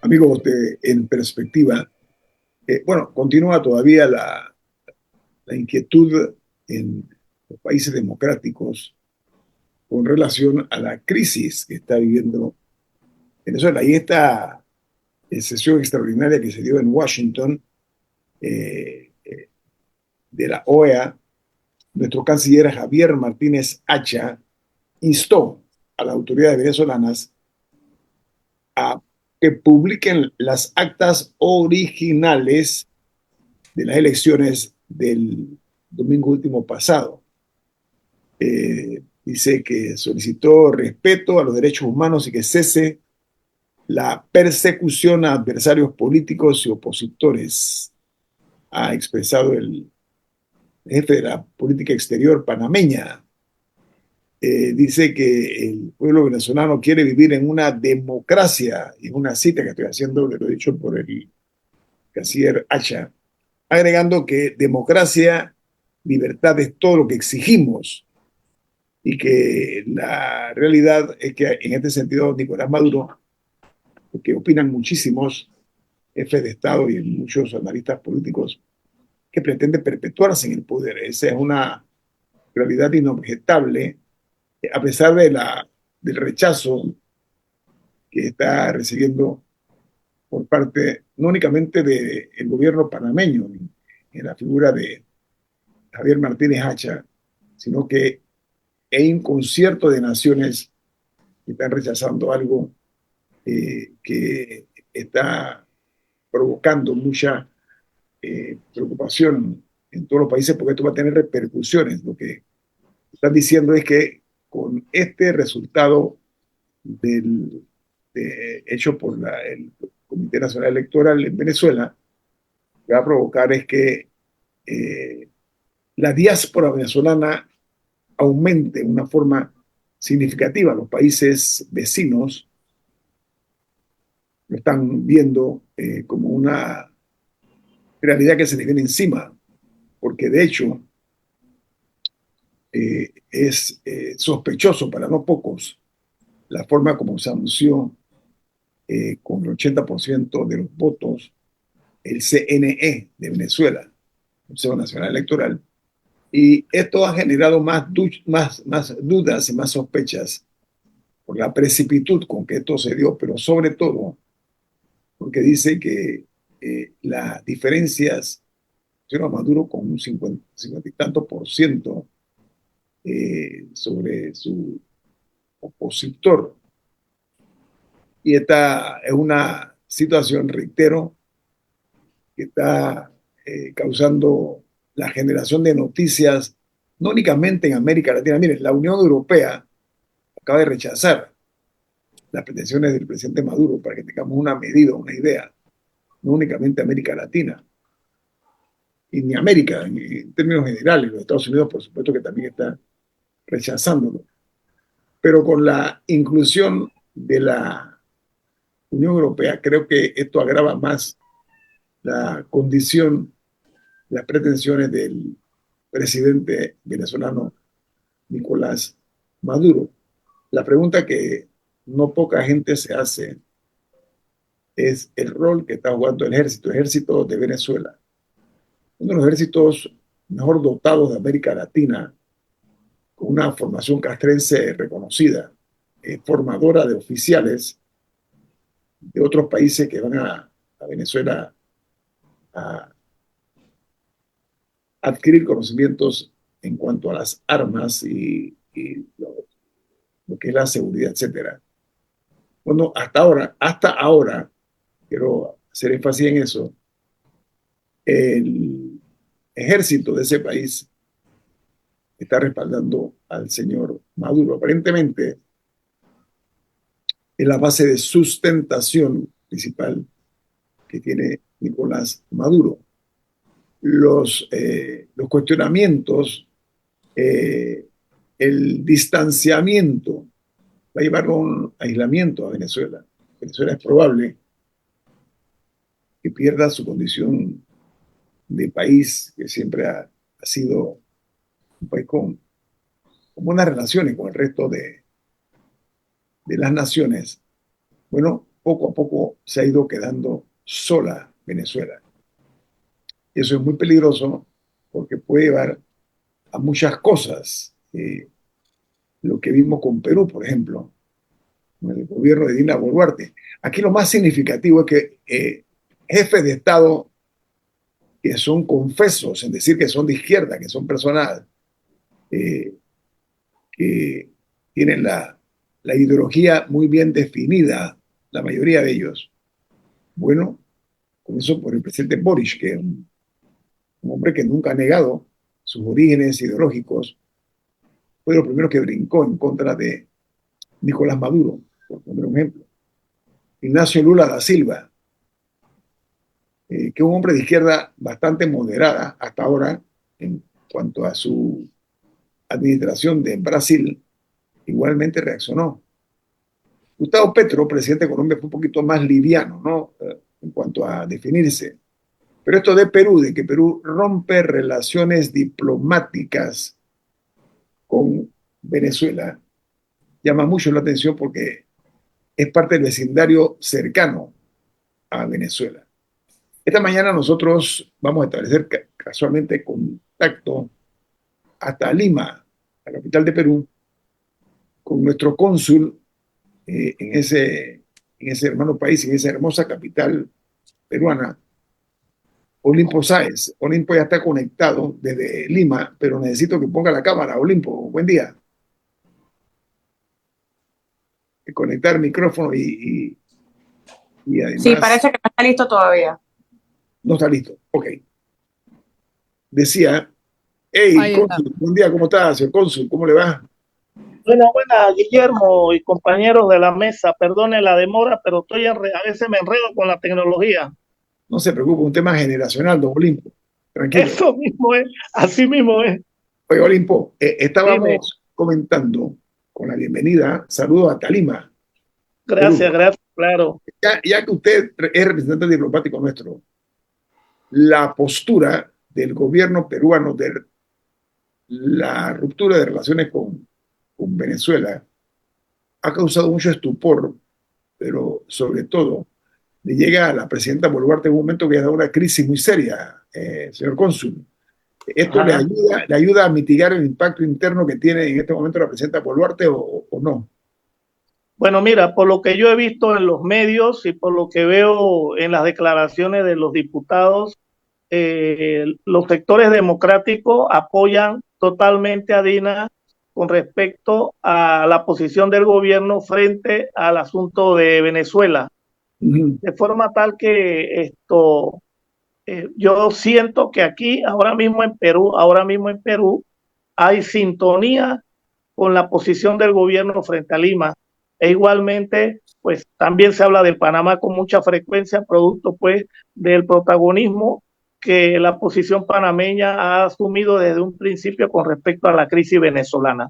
Amigos, en perspectiva, bueno, continúa todavía la inquietud en los países democráticos con relación a la crisis que está viviendo Venezuela. Y esta sesión extraordinaria que se dio en Washington de la OEA, nuestro canciller Javier Martínez Hacha instó a las autoridades venezolanas a que publiquen las actas originales de las elecciones del domingo último pasado. Dice que solicitó respeto a los derechos humanos y que cese la persecución a adversarios políticos y opositores, ha expresado el jefe de la política exterior panameña. Dice que el pueblo venezolano quiere vivir en una democracia, y es una cita que estoy haciendo, que lo he dicho por el canciller Hacha, agregando que democracia, libertad es todo lo que exigimos y que la realidad es que en este sentido Nicolás Maduro, que opinan muchísimos jefes de Estado y muchos analistas políticos, que pretende perpetuarse en el poder. Esa es una realidad inobjetable, a pesar del rechazo que está recibiendo por parte no únicamente del gobierno panameño, en la figura de Javier Martínez Hacha, sino que hay un concierto de naciones que están rechazando algo que está provocando mucha preocupación en todos los países porque esto va a tener repercusiones. Lo que están diciendo es que con este resultado hecho por el Comité Nacional Electoral en Venezuela, lo que va a provocar es que eh, la diáspora venezolana aumente de una forma significativa. Los países vecinos lo están viendo como una realidad que se le viene encima, porque de hecho es sospechoso para no pocos la forma como se anunció con el 80% de los votos el CNE de Venezuela, Consejo Nacional Electoral, y esto ha generado más dudas y más sospechas por la precipitud con que esto se dio, pero sobre todo porque dice que las diferencias, señor Maduro con un 50 y tanto por ciento sobre su opositor. Y esta es una situación, reitero, que está causando la generación de noticias, no únicamente en América Latina. Miren, la Unión Europea acaba de rechazar las pretensiones del presidente Maduro para que tengamos una medida, una idea, no únicamente América Latina, y ni América en términos generales. Los Estados Unidos, por supuesto, que también está rechazándolo. Pero con la inclusión de la Unión Europea, creo que esto agrava más la condición, las pretensiones del presidente venezolano Nicolás Maduro. La pregunta que no poca gente se hace es el rol que está jugando el ejército de Venezuela, uno de los ejércitos mejor dotados de América Latina, con una formación castrense reconocida, formadora de oficiales de otros países que van a Venezuela a adquirir conocimientos en cuanto a las armas y lo que es la seguridad, etcétera. Bueno, hasta ahora, quiero hacer énfasis en eso, el ejército de ese país está respaldando al señor Maduro. Aparentemente, es la base de sustentación principal que tiene Nicolás Maduro. Los cuestionamientos, eh, el distanciamiento va a llevar a un aislamiento a Venezuela. Venezuela es probable que pierda su condición de país que siempre ha sido un país con buenas relaciones con el resto de las naciones. Bueno, poco a poco se ha ido quedando sola Venezuela. Y eso es muy peligroso porque puede llevar a muchas cosas. Lo que vimos con Perú, por ejemplo, con el gobierno de Dina Boluarte. Aquí lo más significativo es que jefes de Estado que son confesos, en decir que son de izquierda, que son personas eh, que tienen la ideología muy bien definida, la mayoría de ellos. Bueno, comenzó por el presidente Boris, que es un hombre que nunca ha negado sus orígenes ideológicos, fue de los primeros que brincó en contra de Nicolás Maduro, por poner un ejemplo. Ignacio Lula da Silva, que es un hombre de izquierda bastante moderada hasta ahora en cuanto a su administración de Brasil, igualmente reaccionó. Gustavo Petro, presidente de Colombia, fue un poquito más liviano, ¿no? En cuanto a definirse. Pero esto de Perú, de que Perú rompe relaciones diplomáticas con Venezuela, llama mucho la atención porque es parte del vecindario cercano a Venezuela. Esta mañana nosotros vamos a establecer casualmente contacto hasta Lima, la capital de Perú, con nuestro cónsul en ese hermano país, en esa hermosa capital peruana, Olimpo Sáez. Olimpo ya está conectado desde Lima, pero necesito que ponga la cámara. Olimpo, buen día. Conectar el micrófono y Sí, además parece que no está listo todavía. no está listo. Ok. Decía, hey, Ahí está. cónsul, buen día, ¿cómo está, señor cónsul? ¿Cómo le va? Bueno, buenas, Guillermo y compañeros de la mesa. Perdone la demora, pero a veces me enredo con la tecnología. No se preocupe, un tema generacional, don Olimpo. Tranquilo. Eso mismo es, así mismo es. Oye, Olimpo, Dime, estábamos comentando con la bienvenida, saludos a Talima, Perú. gracias, gracias, claro. Ya que usted es representante diplomático nuestro, la postura del gobierno peruano de la ruptura de relaciones con Venezuela ha causado mucho estupor, pero sobre todo le llega a la presidenta Boluarte en un momento que ha dado una crisis muy seria, señor cónsul. ¿Esto Ajá. le ayuda a mitigar el impacto interno que tiene en este momento la presidenta Boluarte o no? Bueno, mira, por lo que yo he visto en los medios y por lo que veo en las declaraciones de los diputados, los sectores democráticos apoyan totalmente a Dina con respecto a la posición del gobierno frente al asunto de Venezuela. Uh-huh. De forma tal que yo siento que aquí, ahora mismo en Perú, hay sintonía con la posición del gobierno frente a Lima. E igualmente, pues también se habla de Panamá con mucha frecuencia, producto pues del protagonismo que la posición panameña ha asumido desde un principio con respecto a la crisis venezolana.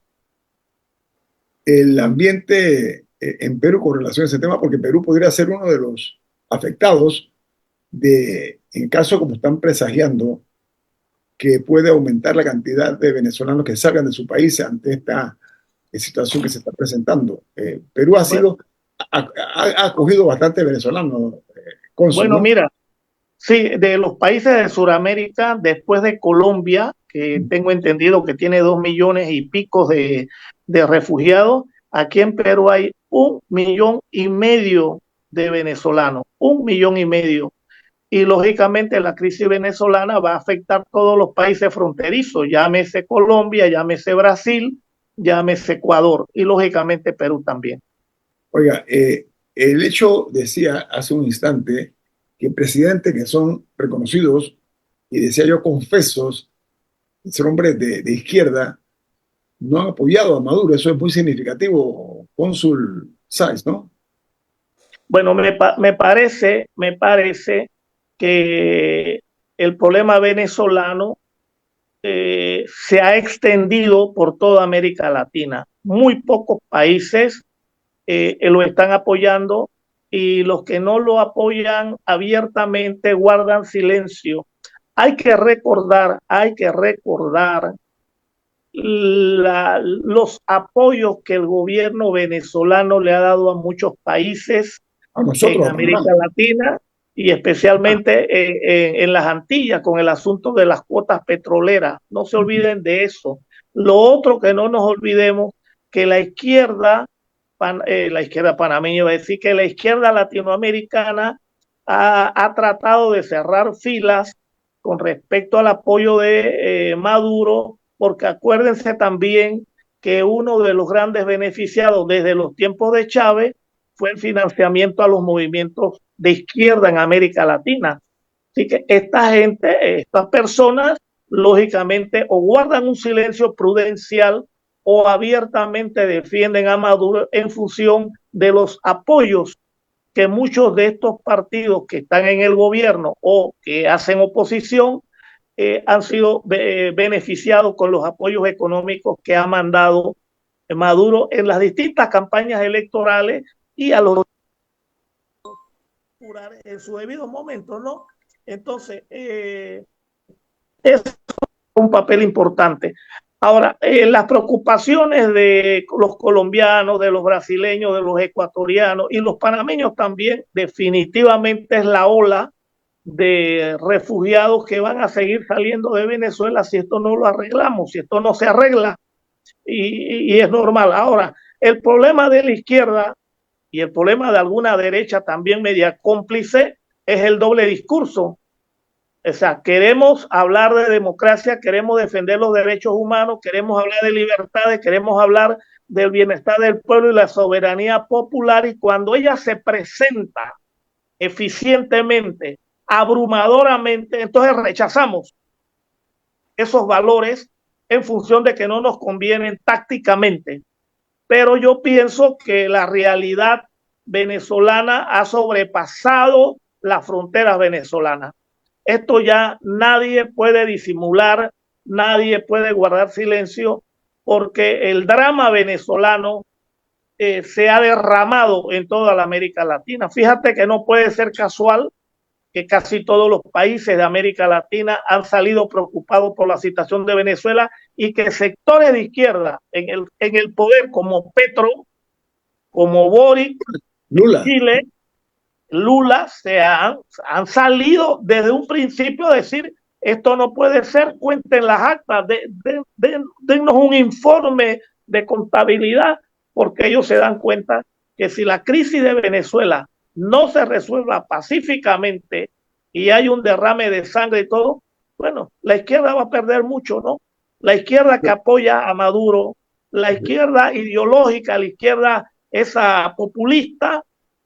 El ambiente en Perú con relación a ese tema, porque Perú podría ser uno de los afectados en caso como están presagiando, que puede aumentar la cantidad de venezolanos que salgan de su país ante esta situación que se está presentando. Perú Bueno, ha acogido bastante venezolanos, cónsul, bueno, ¿no? mira, sí, de los países de Sudamérica, después de Colombia, que tengo entendido que tiene 2 millones y pico de refugiados, aquí en Perú hay 1,5 millones de venezolanos, 1,5 millones. Y lógicamente la crisis venezolana va a afectar todos los países fronterizos, llámese Colombia, llámese Brasil, llámese Ecuador y lógicamente Perú también. Oiga, el hecho, decía hace un instante, que presidentes que son reconocidos, y decía yo confesos, ser hombres de izquierda, no han apoyado a Maduro. Eso es muy significativo, cónsul Sáenz, ¿no? Bueno, me parece que el problema venezolano se ha extendido por toda América Latina. Muy pocos países lo están apoyando y los que no lo apoyan abiertamente guardan silencio. Hay que recordar los apoyos que el gobierno venezolano le ha dado a muchos países A en nosotros, a Panamá. América Latina y especialmente en las Antillas con el asunto de las cuotas petroleras. No se olviden de eso. Lo otro que no nos olvidemos, que la izquierda panameña, va a decir que la izquierda latinoamericana ha tratado de cerrar filas con respecto al apoyo de Maduro, porque acuérdense también que uno de los grandes beneficiados desde los tiempos de Chávez fue el financiamiento a los movimientos de izquierda en América Latina. Así que esta gente, estas personas, lógicamente, o guardan un silencio prudencial o abiertamente defienden a Maduro en función de los apoyos que muchos de estos partidos que están en el gobierno o que hacen oposición han sido beneficiados con los apoyos económicos que ha mandado Maduro en las distintas campañas electorales y a los en su debido momento, ¿no? Entonces, es un papel importante. Ahora, las preocupaciones de los colombianos, de los brasileños, de los ecuatorianos y los panameños también, definitivamente es la ola de refugiados que van a seguir saliendo de Venezuela si esto no lo arreglamos, si esto no se arregla, y es normal. Ahora, el problema de la izquierda y el problema de alguna derecha también media cómplice es el doble discurso. O sea, queremos hablar de democracia, queremos defender los derechos humanos, queremos hablar de libertades, queremos hablar del bienestar del pueblo y la soberanía popular, y cuando ella se presenta eficientemente, abrumadoramente, entonces rechazamos esos valores en función de que no nos convienen tácticamente. Pero yo pienso que la realidad venezolana ha sobrepasado las fronteras venezolanas. Esto ya nadie puede disimular, nadie puede guardar silencio, porque el drama venezolano se ha derramado en toda la América Latina. Fíjate que no puede ser casual que casi todos los países de América Latina han salido preocupados por la situación de Venezuela y que sectores de izquierda en el poder como Petro, como Boric, Lula. Chile, Lula, han salido desde un principio a decir esto no puede ser, cuenten las actas, dennos un informe de contabilidad, porque ellos se dan cuenta que si la crisis de Venezuela no se resuelva pacíficamente y hay un derrame de sangre y todo, bueno, la izquierda va a perder mucho, ¿no? La izquierda que apoya a Maduro, la izquierda ideológica, la izquierda esa populista,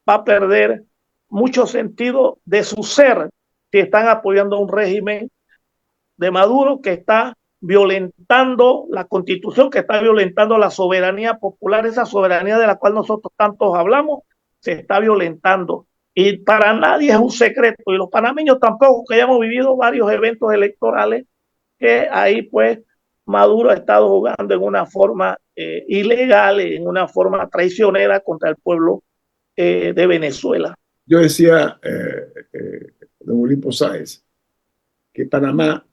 va a perder mucho sentido de su ser si están apoyando a un régimen de Maduro que está violentando la constitución, que está violentando la soberanía popular, esa soberanía de la cual nosotros tantos hablamos, se está violentando. Y para nadie es un secreto, y los panameños tampoco, que ya hemos vivido varios eventos electorales, que ahí pues Maduro ha estado jugando en una forma ilegal, en una forma traicionera contra el pueblo de Venezuela. Yo decía, don Olimpo Sáez, que Panamá,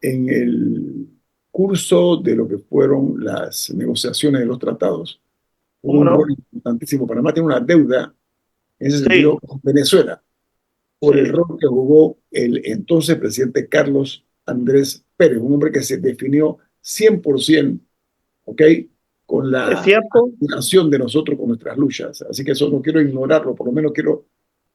en el curso de lo que fueron las negociaciones de los tratados, hubo un rol importantísimo. Panamá tiene una deuda en ese sentido con Venezuela por el rol que jugó el entonces presidente Carlos Andrés Pérez, un hombre que se definió 100%, ¿ok?, con la aspiración de nosotros con nuestras luchas. Así que eso no quiero ignorarlo, por lo menos quiero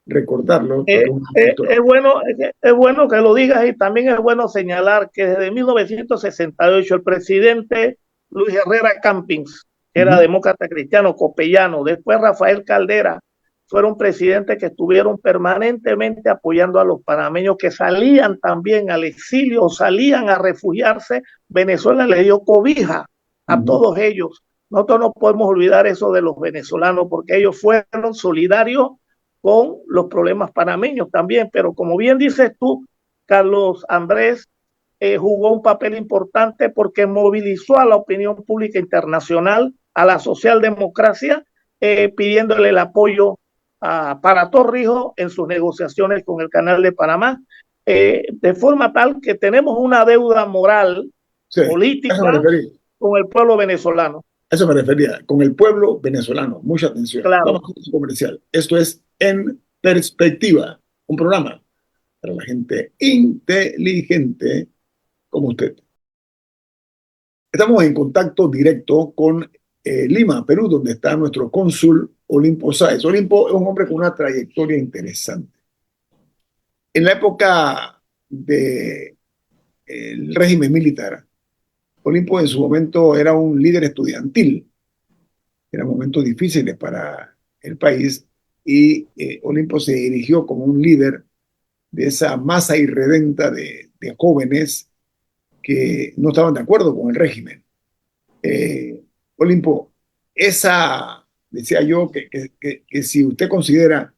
recordarlo. Es bueno que lo digas, y también es bueno señalar que desde 1968 el presidente Luis Herrera Campins, que era demócrata cristiano, copellano, después Rafael Caldera, fueron presidentes que estuvieron permanentemente apoyando a los panameños que salían también al exilio, salían a refugiarse. Venezuela les dio cobija a todos ellos. Nosotros no podemos olvidar eso de los venezolanos, porque ellos fueron solidarios con los problemas panameños también, pero como bien dices tú, Carlos Andrés jugó un papel importante porque movilizó a la opinión pública internacional, a la socialdemocracia, pidiéndole el apoyo para Torrijos en sus negociaciones con el Canal de Panamá, de forma tal que tenemos una deuda moral, política, con el pueblo venezolano. A eso me refería, con el pueblo venezolano. Mucha atención. Vamos Claro. con un comercial. Esto es En Perspectiva, un programa para la gente inteligente como usted. Estamos en contacto directo con Lima, Perú, donde está nuestro cónsul Olimpo Sáez. Olimpo es un hombre con una trayectoria interesante. En la época del régimen militar, Olimpo en su momento era un líder estudiantil. Eran momentos difíciles para el país y Olimpo se erigió como un líder de esa masa irredenta de jóvenes que no estaban de acuerdo con el régimen. Eh, Olimpo, decía yo, que si usted considera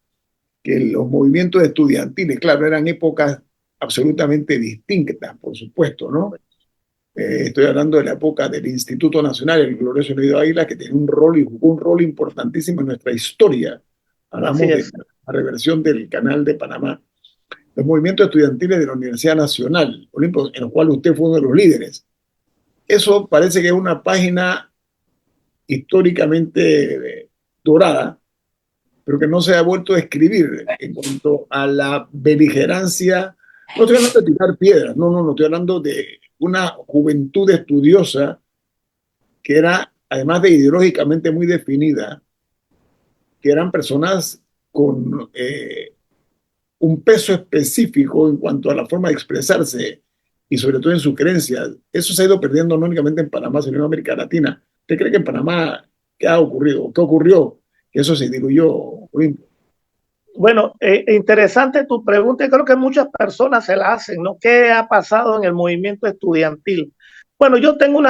que los movimientos estudiantiles, claro, eran épocas absolutamente distintas, por supuesto, ¿no? Estoy hablando de la época del Instituto Nacional, el glorioso Leonidas Águila, que tenía un rol y jugó un rol importantísimo en nuestra historia. Así Hablamos de es. la reversión del Canal de Panamá, los movimientos estudiantiles de la Universidad Nacional, Olimpo, en los cuales usted fue uno de los líderes. Eso parece que es una página históricamente dorada, pero que no se ha vuelto a escribir en cuanto a la beligerancia. No estoy hablando de tirar piedras, no, estoy hablando de una juventud estudiosa que era, además de ideológicamente muy definida, que eran personas con un peso específico en cuanto a la forma de expresarse y sobre todo en sus creencias. Eso se ha ido perdiendo no únicamente en Panamá, sino en América Latina. ¿Usted cree que en Panamá qué ha ocurrido? ¿Qué ocurrió? Que eso se diluyó. Bueno, interesante tu pregunta y creo que muchas personas se la hacen, ¿no? ¿Qué ha pasado en el movimiento estudiantil? Bueno, yo tengo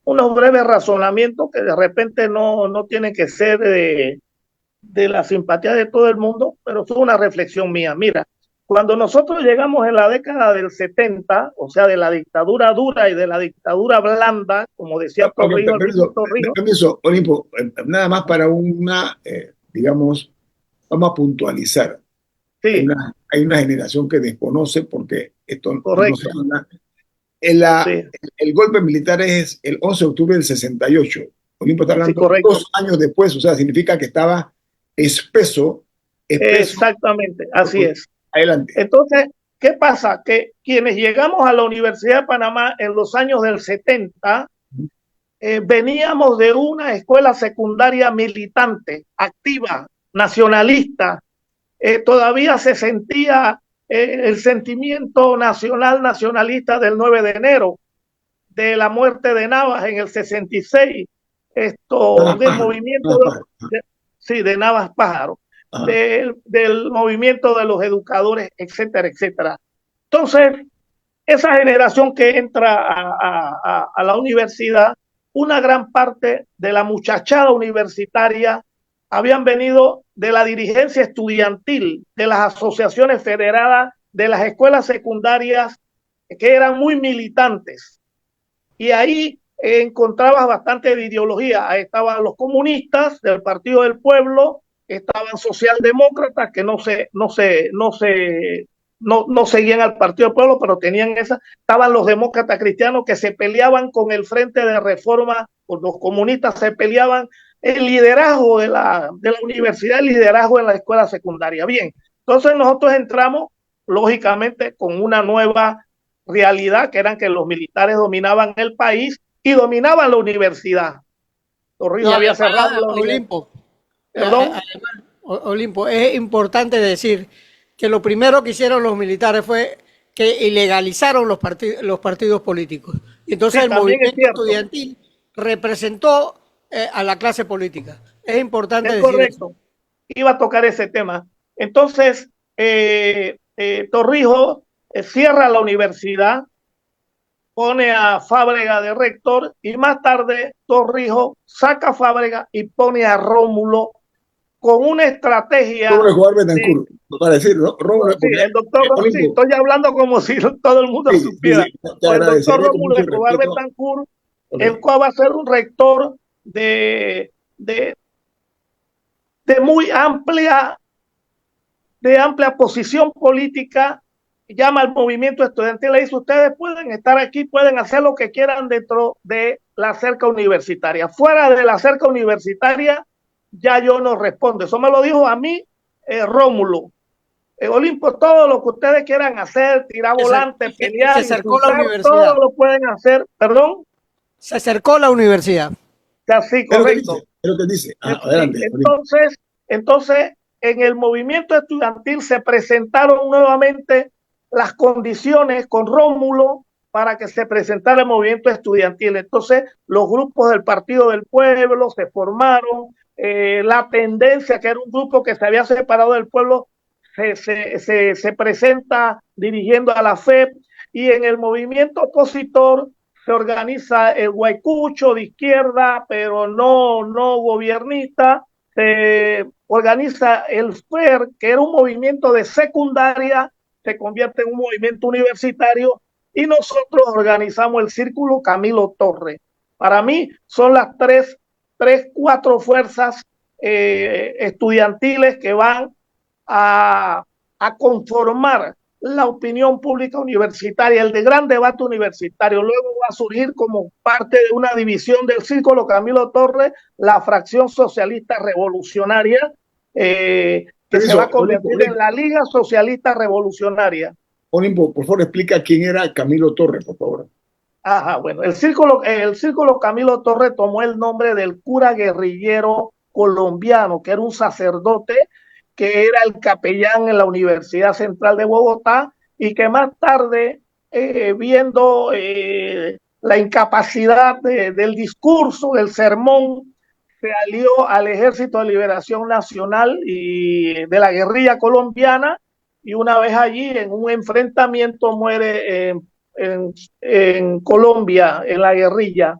unos breves razonamientos que de repente no tienen que ser de la simpatía de todo el mundo, pero fue una reflexión mía. Mira, cuando nosotros llegamos en la década del 70, o sea, de la dictadura dura y de la dictadura blanda, como decía Okay, Torrijos, el mismo Torrijos. permiso, Olimpo, nada más para digamos, vamos a puntualizar. Sí, Hay una generación que desconoce porque esto no se correcto. habla. Sí, El golpe militar es el 11 de octubre del 68. Olimpo está sí, hablando correcto. 2 años después, o sea, significa que estaba espeso, espeso. Exactamente, así es. Adelante. Entonces, ¿qué pasa? Que quienes llegamos a la Universidad de Panamá en los años del 70, veníamos de una escuela secundaria militante, activa, nacionalista. Todavía se sentía el sentimiento nacional, nacionalista del 9 de enero, de la muerte de Navas en el 66, Nada del pájaro, movimiento nada pájaro. sí, de Navas Pájaro, Ajá. del movimiento de los educadores, etcétera, etcétera. Entonces, esa generación que entra a la universidad, una gran parte de la muchachada universitaria habían venido de la dirigencia estudiantil, de las asociaciones federadas, de las escuelas secundarias, que eran muy militantes. Y ahí encontrabas bastante de ideología. Ahí estaban los comunistas del Partido del Pueblo, estaban socialdemócratas que no seguían al Partido del Pueblo, pero tenían esa, estaban los demócratas cristianos que se peleaban con el Frente de Reforma, o los comunistas se peleaban el liderazgo de la universidad, el liderazgo en la escuela secundaria. Bien, entonces nosotros entramos, lógicamente, con una nueva realidad, que eran que los militares dominaban el país y dominaban la universidad. Y Torrijos había cerrado además, la universidad. Olimpo, Perdón. Olimpo, es importante decir que lo primero que hicieron los militares fue que ilegalizaron los partidos políticos. Y entonces Sí, el también es movimiento cierto. estudiantil representó a la clase política. Es importante Es decir eso. correcto. Iba a tocar ese tema. Entonces, Torrijos cierra la universidad, pone a Fábrega de rector y más tarde Torrijos saca a Fábrega y pone a Rómulo con una estrategia Rómulo Escobar de, Betancourt, para decir, ¿no? Rómulo, sí, porque el doctor, sí, Olimpo, estoy hablando como si todo el mundo supiera. te O el doctor agradecería con Rómulo mucho Escobar respeto. Betancourt, Ok. el cual va a ser un rector de, de, de muy amplia posición política, llama al movimiento estudiantil, le dice, ustedes pueden estar aquí, pueden hacer lo que quieran dentro de la cerca universitaria. Fuera de la cerca universitaria, ya yo no respondo. Eso me lo dijo a mí Rómulo. Olimpo, todo lo que ustedes quieran hacer, tirar volante, Se pelear, acercó la insultar, universidad. todo lo pueden hacer. Perdón, Se acercó la universidad. ya sí, Es lo que dice, correcto. es lo que dice. Ah, Sí, adelante, Olimpo. entonces, en el movimiento estudiantil se presentaron nuevamente las condiciones con Rómulo para que se presentara el movimiento estudiantil. Entonces, los grupos del Partido del Pueblo se formaron, la tendencia, que era un grupo que se había separado del pueblo, se presenta dirigiendo a la FEP, y en el movimiento opositor se organiza el Guaycucho de izquierda, pero no gobiernista, se organiza el FER, que era un movimiento de secundaria, se convierte en un movimiento universitario, y nosotros organizamos el Círculo Camilo Torres. Para mí son las cuatro fuerzas estudiantiles que van a conformar la opinión pública universitaria, el de gran debate universitario. Luego va a surgir como parte de una división del Círculo Camilo Torres, la fracción socialista revolucionaria, que se va a convertir en la Liga Socialista Revolucionaria. Olimpo, por favor, explica quién era Camilo Torres, por favor. Ajá, bueno, el Círculo Camilo Torres tomó el nombre del cura guerrillero colombiano, que era un sacerdote, que era el capellán en la Universidad Central de Bogotá, y que más tarde, viendo la incapacidad del discurso, del sermón, se alió al Ejército de Liberación Nacional y de la guerrilla colombiana, y una vez allí, en un enfrentamiento, muere en Colombia, en la guerrilla.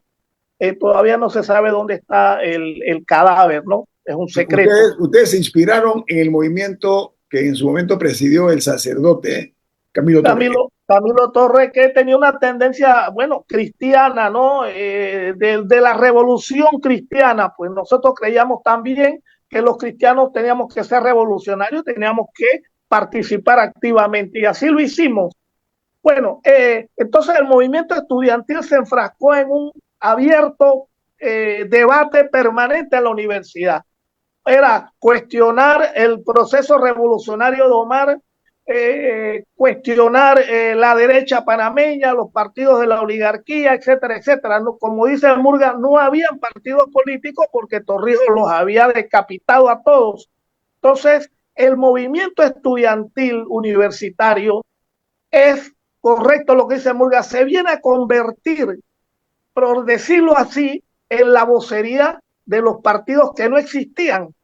Todavía no se sabe dónde está el cadáver, ¿no? Es un secreto. Ustedes se inspiraron en el movimiento que en su momento presidió el sacerdote Camilo Torres. Camilo Torres, que tenía una tendencia, bueno, cristiana, ¿no? De la revolución cristiana. Pues nosotros creíamos también que los cristianos teníamos que ser revolucionarios, teníamos que participar activamente, y así lo hicimos. Bueno, entonces el movimiento estudiantil se enfrascó en un abierto debate permanente en la universidad. Era cuestionar el proceso revolucionario de Omar, cuestionar la derecha panameña, los partidos de la oligarquía, etcétera, etcétera. No, como dice Murga, no habían partidos políticos porque Torrijos los había decapitado a todos. Entonces, el movimiento estudiantil universitario, es correcto lo que dice Murga, se viene a convertir, por decirlo así, en la vocería de los partidos que no existían.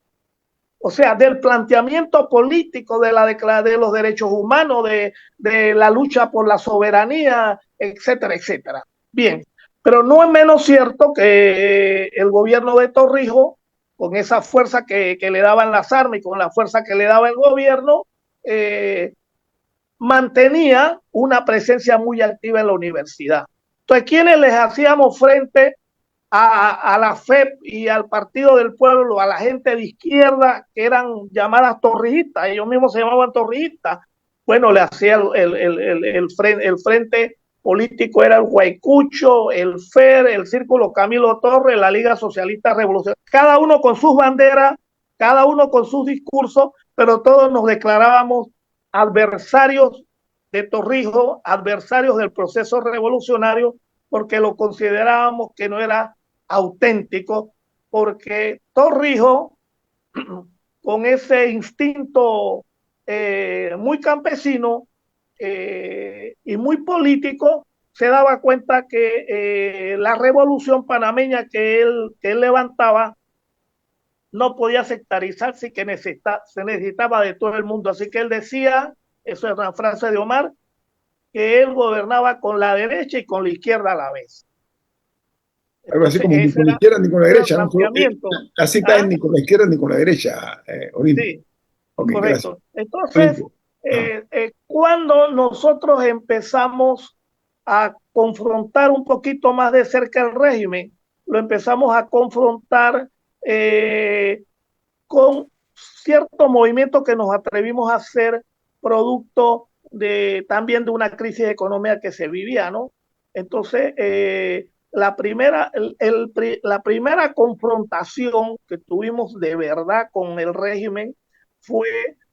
O sea, del planteamiento político de los derechos humanos, de la lucha por la soberanía, etcétera, etcétera. Bien, pero no es menos cierto que el gobierno de Torrijos, con esa fuerza que le daban las armas y con la fuerza que le daba el gobierno, mantenía una presencia muy activa en la universidad. Entonces, ¿quiénes les hacíamos frente a la FEP y al Partido del Pueblo, a la gente de izquierda, que eran llamadas torrijistas? Ellos mismos se llamaban torrijistas. Bueno, le hacía el frente político, era el Guaycucho, el FER, el Círculo Camilo Torres, la Liga Socialista Revolucionaria, cada uno con sus banderas, cada uno con sus discursos, pero todos nos declarábamos adversarios de Torrijos, adversarios del proceso revolucionario, porque lo considerábamos que no era auténtico, porque Torrijos, con ese instinto muy campesino y muy político, se daba cuenta que la revolución panameña que él levantaba no podía sectarizarse y que se necesitaba de todo el mundo. Así que él decía, eso es una frase de Omar, que él gobernaba con la derecha y con la izquierda a la vez. Algo así como ni con la izquierda ni con la derecha, ¿no? La cita es ni con la izquierda ni con la derecha, Olimpo. Sí, Okay, correcto. gracias. Entonces, cuando nosotros empezamos a confrontar un poquito más de cerca el régimen, lo empezamos a confrontar con cierto movimiento que nos atrevimos a hacer, producto también de una crisis económica que se vivía, ¿no? Entonces, la primera confrontación que tuvimos de verdad con el régimen fue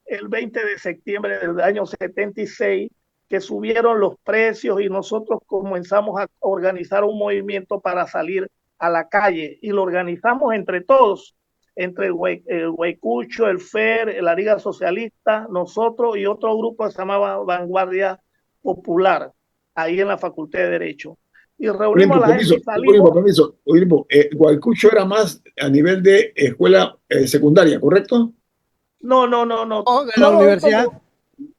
el 20 de septiembre del año 76, que subieron los precios y nosotros comenzamos a organizar un movimiento para salir a la calle y lo organizamos entre todos, entre el Huaycucho, el FER, la Liga Socialista, nosotros y otro grupo que se llamaba Vanguardia Popular, ahí en la Facultad de Derecho. Y reunimos a la gente y salimos. Guaycucho era más a nivel de escuela secundaria, ¿correcto? No, de la universidad.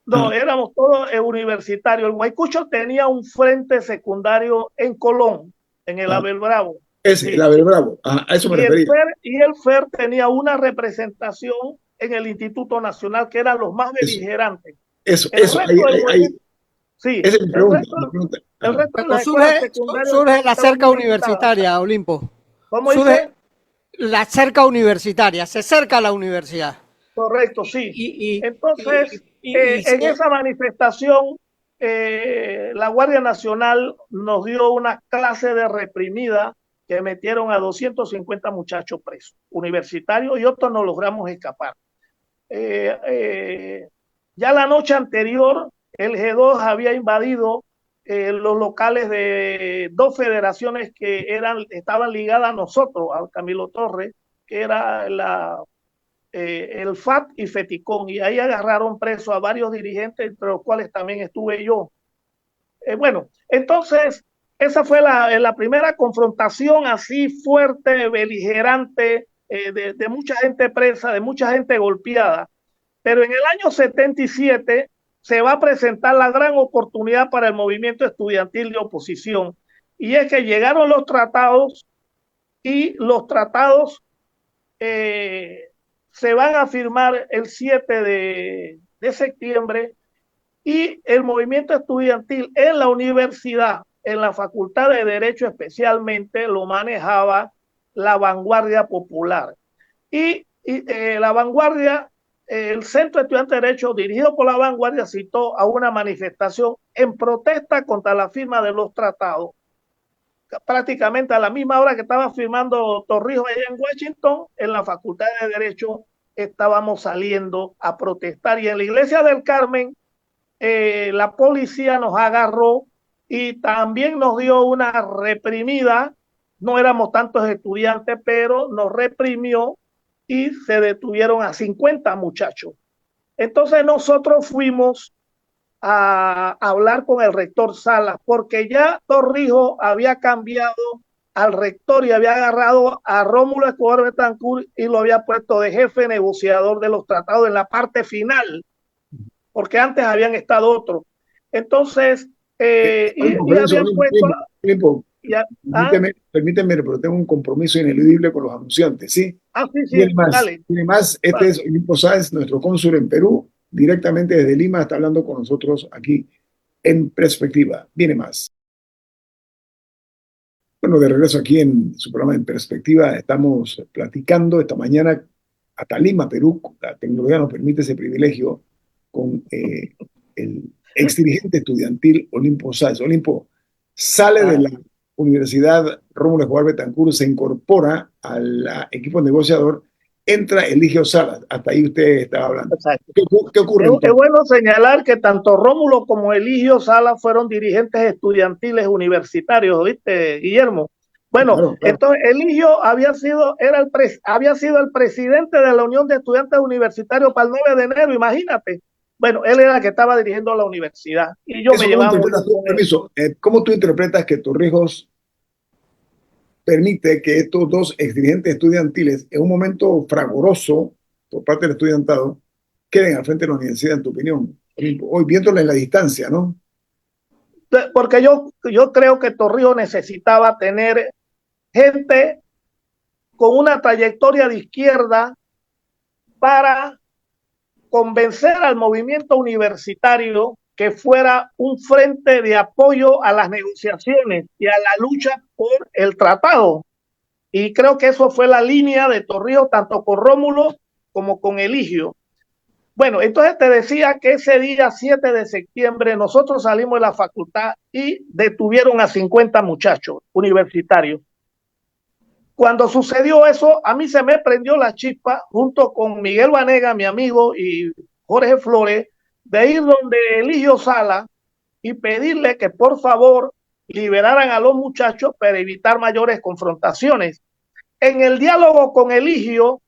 No, éramos todos universitarios. El Guaycucho tenía un frente secundario en Colón, en el Abel Bravo. Ese, el Abel Bravo, a eso me refería. El FER tenía una representación en el Instituto Nacional, que eran los más beligerantes. Eso, sí, esa es mi pregunta. El resto de surge la cerca universitaria, Olimpo. ¿Cómo dice? La cerca universitaria, se cerca la universidad. Correcto, sí. Entonces, en esa manifestación, la Guardia Nacional nos dio una clase de reprimida que metieron a 250 muchachos presos, universitarios, y otros no logramos escapar. Ya la noche anterior, el G2 había invadido los locales de dos federaciones que estaban ligadas a nosotros, al Camilo Torres, que era el FAT y FETICON, y ahí agarraron preso a varios dirigentes, entre los cuales también estuve yo. Bueno, entonces, esa fue la primera confrontación así fuerte, beligerante, de mucha gente presa, de mucha gente golpeada. Pero en el año 77 se va a presentar la gran oportunidad para el movimiento estudiantil de oposición, y es que llegaron los tratados, y los tratados se van a firmar el 7 de septiembre, y el movimiento estudiantil en la universidad, en la Facultad de Derecho especialmente, lo manejaba la Vanguardia Popular. Y la Vanguardia, el Centro Estudiante de Derecho, dirigido por la Vanguardia, citó a una manifestación en protesta contra la firma de los tratados. Prácticamente a la misma hora que estaba firmando Torrijos allá en Washington, en la Facultad de Derecho estábamos saliendo a protestar. Y en la Iglesia del Carmen, la policía nos agarró y también nos dio una reprimida. No éramos tantos estudiantes, pero nos reprimió y se detuvieron a 50 muchachos. Entonces nosotros fuimos a hablar con el rector Salas, porque ya Torrijos había cambiado al rector y había agarrado a Rómulo Escobar Betancourt y lo había puesto de jefe negociador de los tratados en la parte final, porque antes habían estado otros. Entonces, permíteme, pero tengo un compromiso ineludible con los anunciantes, ¿sí? Sí, dale. Tiene más, este es Olimpo Sáenz, nuestro cónsul en Perú, directamente desde Lima, está hablando con nosotros aquí en Perspectiva. Viene más. Bueno, de regreso aquí en su programa En Perspectiva, estamos platicando esta mañana hasta Lima, Perú. La tecnología nos permite ese privilegio con el exdirigente estudiantil Olimpo Sáenz. Olimpo sale de la Universidad Rómulo Escobar Betancourt, se incorpora al equipo negociador, entra Eligio Salas. Hasta ahí usted estaba hablando. ¿Qué ocurre? Es bueno señalar que tanto Rómulo como Eligio Salas fueron dirigentes estudiantiles universitarios, ¿viste, Guillermo? Bueno, claro. Entonces Eligio había sido el presidente de la Unión de Estudiantes Universitarios para el 9 de enero, imagínate. Bueno, él era el que estaba dirigiendo la universidad y yo me llevaba muy bien. ¿Cómo tú interpretas que Torrijos permite que estos dos exdirigentes estudiantiles, en un momento fragoroso por parte del estudiantado, queden al frente de la universidad, en tu opinión? Hoy viéndolo en la distancia, ¿no? Porque yo creo que Torrijos necesitaba tener gente con una trayectoria de izquierda para convencer al movimiento universitario que fuera un frente de apoyo a las negociaciones y a la lucha por el tratado. Y creo que eso fue la línea de Torrijos, tanto con Rómulo como con Eligio. Bueno, entonces te decía que ese día 7 de septiembre nosotros salimos de la facultad y detuvieron a 50 muchachos universitarios. Cuando sucedió eso, a mí se me prendió la chispa junto con Miguel Vanega, mi amigo, y Jorge Flores, de ir donde Eligio Sala y pedirle que por favor liberaran a los muchachos para evitar mayores confrontaciones. En el diálogo con Eligio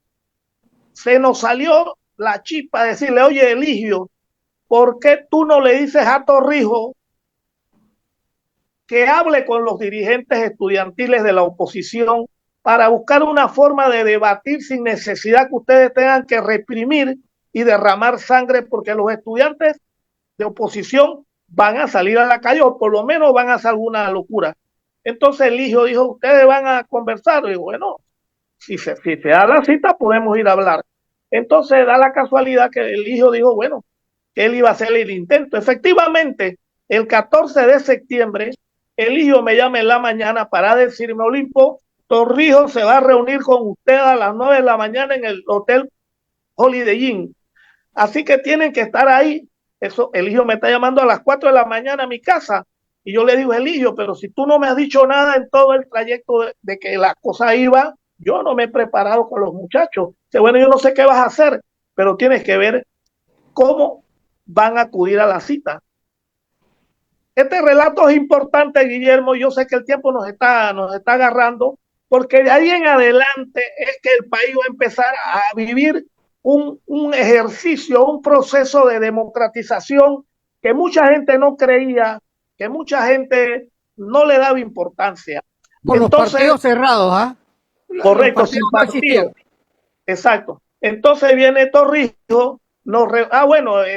se nos salió la chispa de decirle, oye Eligio, ¿por qué tú no le dices a Torrijos que hable con los dirigentes estudiantiles de la oposición para buscar una forma de debatir sin necesidad que ustedes tengan que reprimir y derramar sangre, porque los estudiantes de oposición van a salir a la calle o por lo menos van a hacer alguna locura? Entonces el hijo dijo, ustedes van a conversar. Y bueno, si se da la cita podemos ir a hablar. Entonces da la casualidad que el hijo dijo, bueno, que él iba a hacer el intento. Efectivamente, el 14 de septiembre, el hijo me llama en la mañana para decirme, Olimpo, Torrijos se va a reunir con usted a las 9 de la mañana en el Hotel Holiday Inn. Así que tienen que estar ahí. Eso, el hijo me está llamando a las 4 de la mañana a mi casa. Y yo le digo, Eligio, pero si tú no me has dicho nada en todo el trayecto de que la cosa iba, yo no me he preparado con los muchachos. Dice, bueno, yo no sé qué vas a hacer, pero tienes que ver cómo van a acudir a la cita. Este relato es importante, Guillermo. Yo sé que el tiempo nos está agarrando, porque de ahí en adelante es que el país va a empezar a vivir un ejercicio, un proceso de democratización que mucha gente no creía, que mucha gente no le daba importancia. Por los partidos cerrados, ¿ah? Correcto, sin partido. Exacto. Entonces viene Torrijos,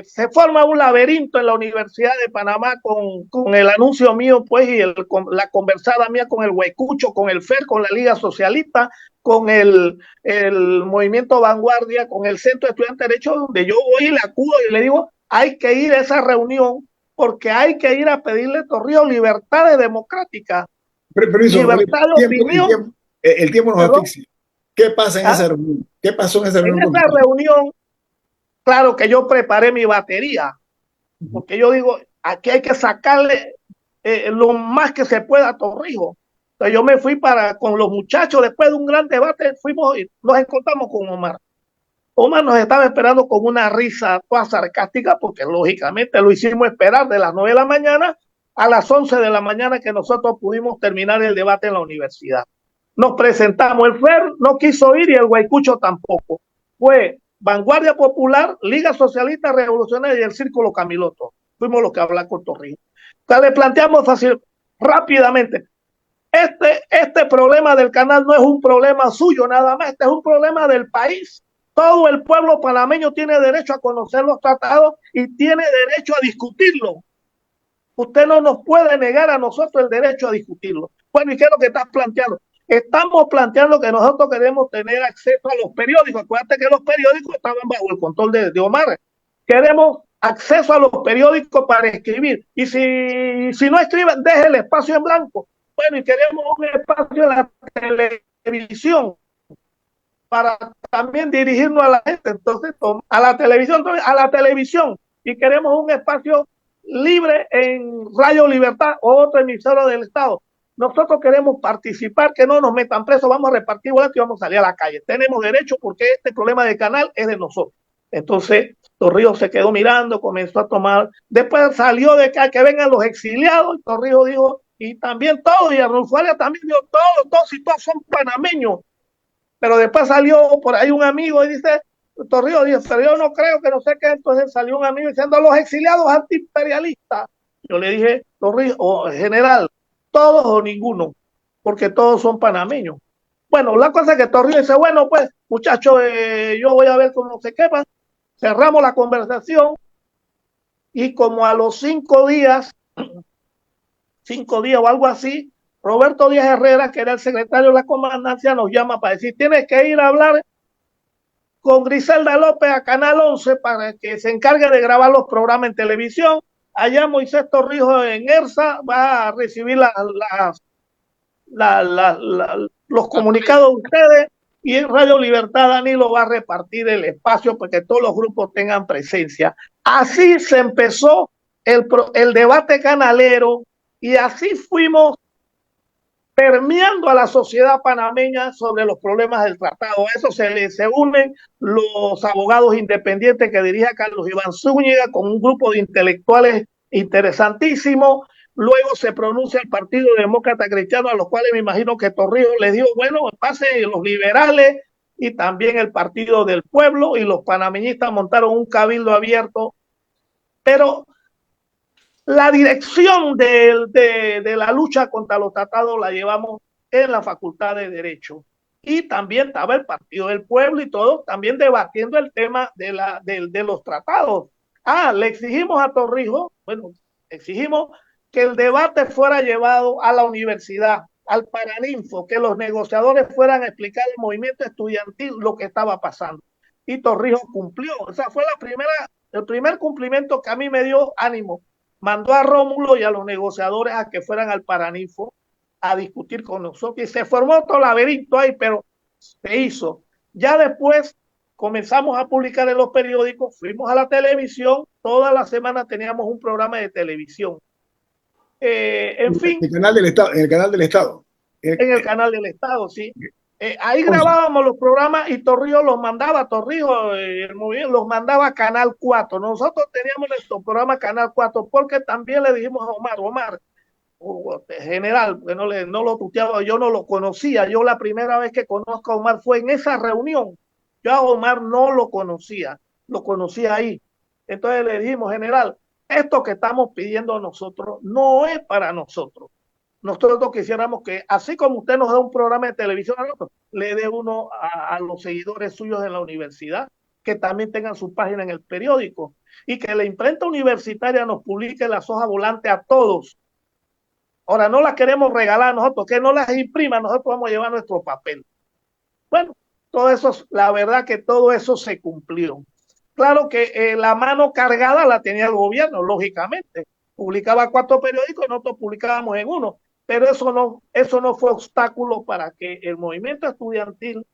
se forma un laberinto en la Universidad de Panamá con el anuncio mío, pues, y la conversada mía con el Huaycucho, con el FER, con la Liga Socialista, con el Movimiento Vanguardia, con el Centro de Estudiantes de Derecho, donde yo voy y le acudo y le digo, hay que ir a esa reunión porque hay que ir a pedirle a Torrijos libertades democráticas, libertad de opinión. El tiempo nos asfixia. ¿Qué pasa en esa reunión? ¿Qué pasó en esa reunión? En esa reunión, claro que yo preparé mi batería, porque yo digo, aquí hay que sacarle lo más que se pueda a Torrijos. Entonces yo me fui con los muchachos, después de un gran debate, fuimos y nos encontramos con Omar. Omar nos estaba esperando con una risa toda sarcástica, porque lógicamente lo hicimos esperar de las 9 de la mañana a las 11 de la mañana que nosotros pudimos terminar el debate en la universidad. Nos presentamos, el FER no quiso ir y el Huaycucho tampoco. Fue Vanguardia Popular, Liga Socialista Revolucionaria y el Círculo Camiloto. Fuimos los que hablamos con Torrijos. Entonces le planteamos fácil, rápidamente, este problema del canal no es un problema suyo nada más, este es un problema del país. Todo el pueblo panameño tiene derecho a conocer los tratados y tiene derecho a discutirlo. Usted no nos puede negar a nosotros el derecho a discutirlo. Bueno, ¿y qué es lo que estás planteando? Estamos planteando que nosotros queremos tener acceso a los periódicos. Acuérdate que los periódicos estaban bajo el control de Omar. Queremos acceso a los periódicos para escribir. Y si no escriben, deje el espacio en blanco. Bueno, y queremos un espacio en la televisión para también dirigirnos a la gente. Entonces, a la televisión. Y queremos un espacio libre en Radio Libertad o otra emisora del Estado. Nosotros queremos participar, que no nos metan presos, vamos a repartir boletos y vamos a salir a la calle. Tenemos derecho porque este problema del canal es de nosotros. Entonces, Torrijos se quedó mirando, comenzó a tomar. Después salió de que vengan los exiliados. Y Torrijos dijo, y también todos, y Arnulfo Arias también dijo, todos y todos son panameños. Pero después salió por ahí un amigo y dice, Torrijos dice, pero yo no creo que no sé qué. Entonces salió un amigo diciendo, los exiliados antiimperialistas. Yo le dije, Torrijos, general, todos o ninguno, porque todos son panameños. Bueno, la cosa es que Torrijos dice, bueno, pues, muchachos, yo voy a ver cómo se queman. Cerramos la conversación y como a los 5 días o algo así, Roberto Díaz Herrera, que era el secretario de la comandancia, nos llama para decir, tienes que ir a hablar con Griselda López a Canal 11 para que se encargue de grabar los programas en televisión. Allá Moisés Torrijos en ERSA va a recibir los comunicados de ustedes y en Radio Libertad Danilo va a repartir el espacio para que todos los grupos tengan presencia. Así se empezó el debate canalero y así fuimos permeando a la sociedad panameña sobre los problemas del tratado. A eso se unen los abogados independientes que dirige Carlos Iván Zúñiga con un grupo de intelectuales interesantísimos. Luego se pronuncia el Partido Demócrata Cristiano, a los cuales me imagino que Torrijos les dijo, bueno, pasen los liberales y también el Partido del Pueblo, y los panameñistas montaron un cabildo abierto. Pero la dirección de la lucha contra los tratados la llevamos en la Facultad de Derecho. Y también estaba el Partido del Pueblo y todo, también debatiendo el tema de los tratados. Le exigimos a Torrijos, bueno, exigimos que el debate fuera llevado a la universidad, al Paraninfo, que los negociadores fueran a explicar al movimiento estudiantil lo que estaba pasando. Y Torrijos cumplió. O sea, fue el primer cumplimiento que a mí me dio ánimo. Mandó a Rómulo y a los negociadores a que fueran al Paraninfo a discutir con nosotros. Y se formó otro laberinto ahí, pero se hizo. Ya después comenzamos a publicar en los periódicos, fuimos a la televisión, toda la semana teníamos un programa de televisión. En fin. El canal del Estado, en el canal del Estado. En el canal del Estado, sí. Ahí grabábamos los programas y Torrijos los mandaba, el movimiento los mandaba a Canal 4. Nosotros teníamos nuestro programa Canal 4 porque también le dijimos a Omar, general, que no lo tuteaba, yo no lo conocía. Yo la primera vez que conozco a Omar fue en esa reunión. Yo a Omar no lo conocía ahí. Entonces le dijimos, general, esto que estamos pidiendo nosotros no es para nosotros. Nosotros quisiéramos que, así como usted nos da un programa de televisión a nosotros, le dé uno a los seguidores suyos en la universidad, que también tengan su página en el periódico, y que la imprenta universitaria nos publique las hojas volantes a todos. Ahora, no las queremos regalar nosotros, que no las imprima, nosotros vamos a llevar nuestro papel. Bueno, todo eso, la verdad que todo eso se cumplió. Claro que la mano cargada la tenía el gobierno, lógicamente. Publicaba 4 periódicos, nosotros publicábamos en uno. Pero eso no fue obstáculo para que el movimiento estudiantil,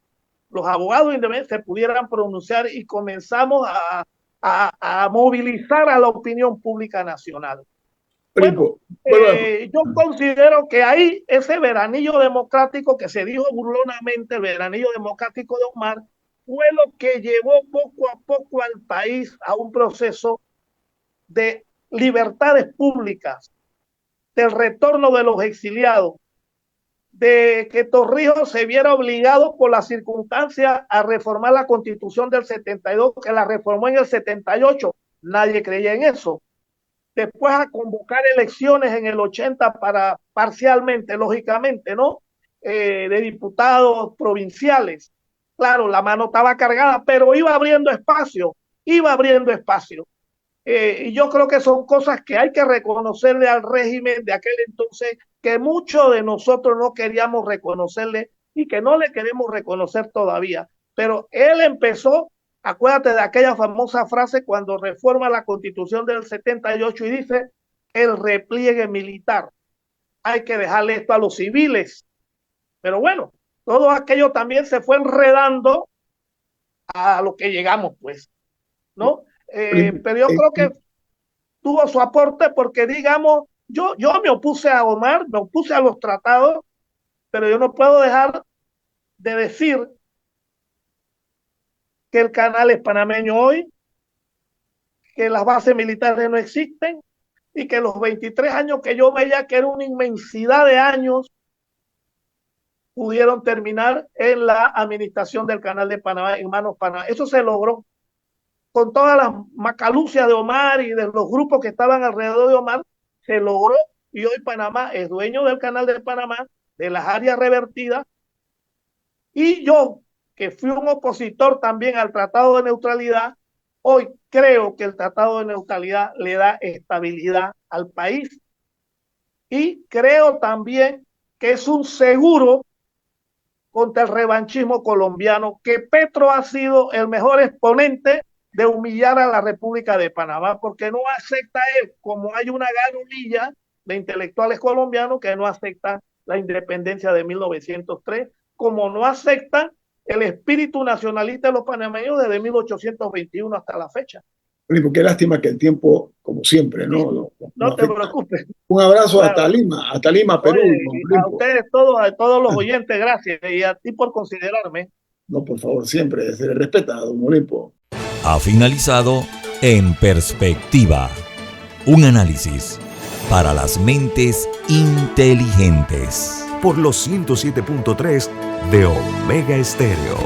los abogados independientes se pudieran pronunciar y comenzamos a movilizar a la opinión pública nacional. Bueno, yo considero que ahí ese veranillo democrático que se dijo burlonamente, el veranillo democrático de Omar, fue lo que llevó poco a poco al país a un proceso de libertades públicas, del retorno de los exiliados, de que Torrijos se viera obligado por las circunstancias a reformar la Constitución del 72, que la reformó en el 78. Nadie creía en eso. Después a convocar elecciones en el 80 para parcialmente, lógicamente, ¿no? De diputados provinciales. Claro, la mano estaba cargada, pero iba abriendo espacio. Y yo creo que son cosas que hay que reconocerle al régimen de aquel entonces, que muchos de nosotros no queríamos reconocerle y que no le queremos reconocer todavía. Pero él empezó, acuérdate de aquella famosa frase cuando reforma la Constitución del 78 y dice, el repliegue militar. Hay que dejarle esto a los civiles. Pero bueno, todo aquello también se fue enredando a lo que llegamos, pues, ¿no? Pero yo creo que tuvo su aporte porque, digamos, yo me opuse a Omar, me opuse a los tratados, pero yo no puedo dejar de decir que el canal es panameño hoy, que las bases militares no existen y que los 23 años que yo veía que era una inmensidad de años pudieron terminar en la administración del canal de Panamá, en manos Panamá. Eso se logró con todas las macalucias de Omar y de los grupos que estaban alrededor de Omar, se logró y hoy Panamá es dueño del canal de Panamá, de las áreas revertidas. Y yo, que fui un opositor también al Tratado de Neutralidad, hoy creo que el Tratado de Neutralidad le da estabilidad al país y creo también que es un seguro contra el revanchismo colombiano, que Petro ha sido el mejor exponente de humillar a la República de Panamá, porque no acepta él, como hay una garulilla de intelectuales colombianos que no aceptan la independencia de 1903, como no aceptan el espíritu nacionalista de los panameños desde 1821 hasta la fecha. Olimpo, qué lástima que el tiempo, como siempre, ¿no? No te preocupes. Un abrazo Claro. hasta Lima, Perú. Oye, a ustedes todos, a todos los oyentes, gracias. Y a ti por considerarme. No, por favor, siempre se le respeta, don Olimpo. Ha finalizado En Perspectiva, un análisis para las mentes inteligentes. Por los 107.3 de Omega Estéreo.